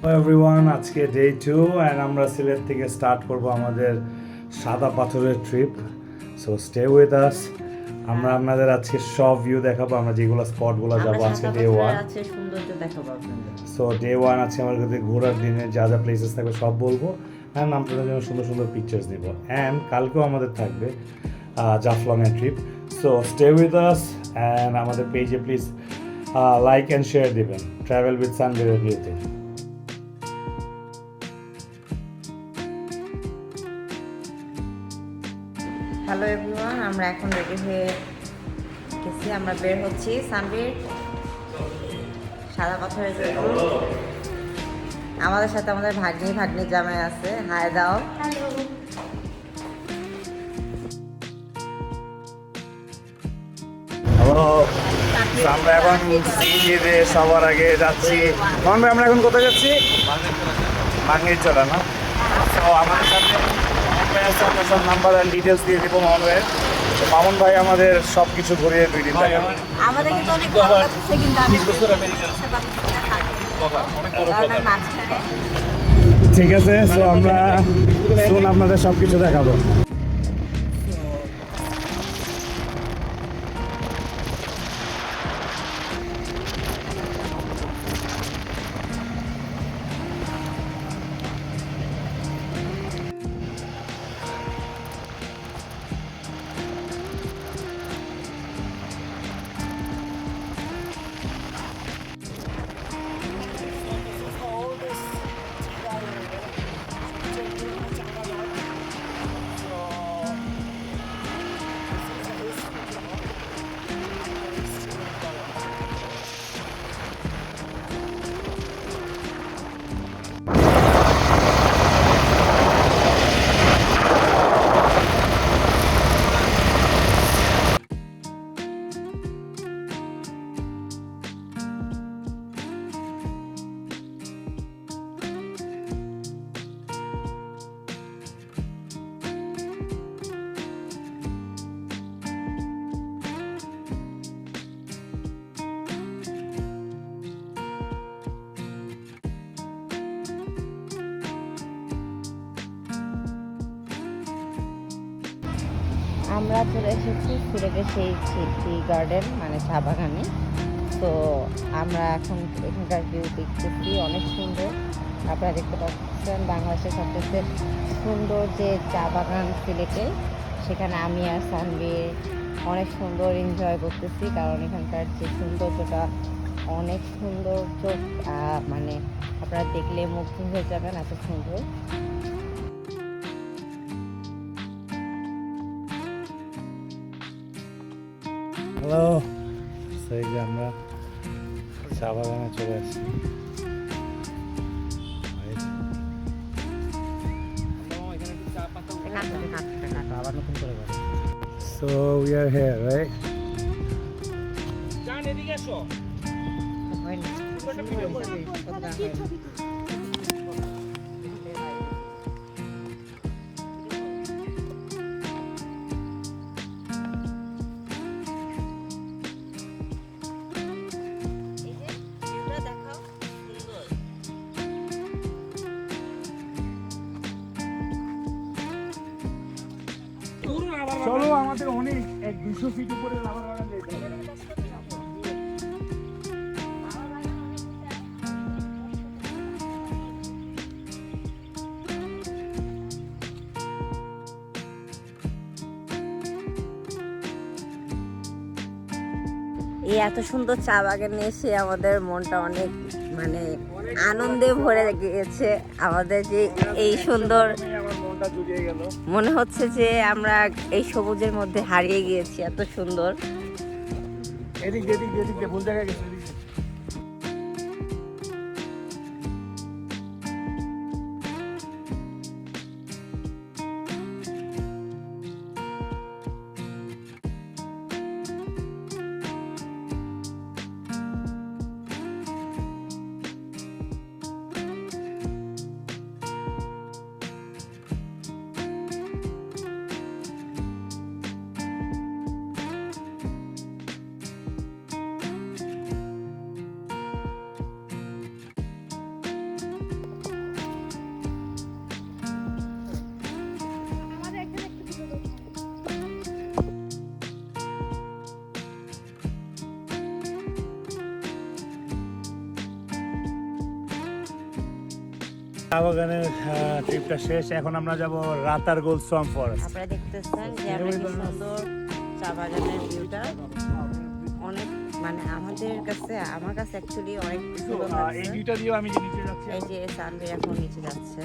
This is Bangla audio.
এভরিওয়ান, আজকে ডে 2 অ্যান্ড আমরা সিলেট থেকে স্টার্ট করব আমাদের সাদা পাথরের ট্রিপ। সো স্টে উইথ আস। আমরা আপনাদের আজকে সব ভিউ দেখাবো, আমরা যেগুলো স্পটগুলো যাবো আজকে ডে 1। আছে সৌন্দর্য দেখাবো আপনাদের। সো ডে 1 আছে আমার কাছে ঘোরার দিনে যা যা প্লেসেস থাকবে সব বলবো, অ্যান্ড আপনাদের জন্য সুন্দর সুন্দর পিকচার্স দিব। অ্যান্ড কালকেও আমাদের থাকবে জাফলংয়ের trip. So stay with us and আমাদের পেজে প্লিজ লাইক অ্যান্ড শেয়ার দিবেন ট্রাভেল উইথ সানভীর রিভিউতে। হ্যালো এভরিওয়ান, আমরা এখন রেডি হয়ে গেছি। আমরা বের হচ্ছি সানভীর সাদা পাথরের জন্য। আমাদের সাথে আমাদের ভাগ্নি জামাই আছে। হাই দাও। হ্যালো, আমরা এখন সিলেটে সবার আগে যাচ্ছি। মোহন ভাই, আমরা এখন কোথায় যাচ্ছি? মাগনির চড়া না? তো আমাদের সাথে আমরা সব নাম্বার অ্যান্ড ডিটেলস দিয়ে দেবো মোহন ভাইয়ের। তো মামুন ভাই আমাদের সব কিছু ঘুরিয়ে দুই দিন থাকে। আমাদের কিন্তু অনেক ভালো লাগছে, কিন্তু আমি ঠিক আছে, সো আমরা শুন আপনাদের সব কিছু দেখাবো। আমরা চলে এসেছি সিলেটের সেই টি গার্ডেন, মানে চা বাগানে। তো আমরা এখন এখানকার ভিউ দেখতেছি, অনেক সুন্দর। আপনারা দেখতে পাচ্ছেন বাংলাদেশের সবচেয়ে সুন্দর যে চা বাগান সিলেটে, সেখানে আমি আর সানভীর অনেক সুন্দর এনজয় করতেছি, কারণ এখানকার যে সৌন্দর্যটা অনেক সুন্দর। চোখ মানে আপনারা দেখলে মুগ্ধ হয়ে যাবেন, এত সুন্দর। হ্যালো, সেই যে আমরা চা বাগানে চলে আসছি। So we are here, right? চলো, আমাদের অনেক 100-200 ফিট উপরে রাবার বাগান যেতে হবে। এই এত সুন্দর চা বাগানে এসে আমাদের মনটা অনেক মানে আনন্দে ভরে গিয়েছে। আমাদের যে এই সুন্দর, মনে হচ্ছে যে আমরা এই সবুজের মধ্যে হারিয়ে গিয়েছি, এত সুন্দর। এদিক ভুল জায়গায় গেছে। চা বাগানের ট্রিপটা শেষ। এখন আমরা যাব রাতারগুল সোয়াম্প ফরেস্ট। আপনারা দেখতেছেন যে আমরা কি সুন্দর চা বাগানের ভিউটা, অনেক মানে আমার কাছে অ্যাকচুয়ালি অনেক সুন্দর এই লাগছে। ভিউটা দিয়েও আমি নিচে যাচ্ছি। এই যে সানভি এখন নিচে যাচ্ছে।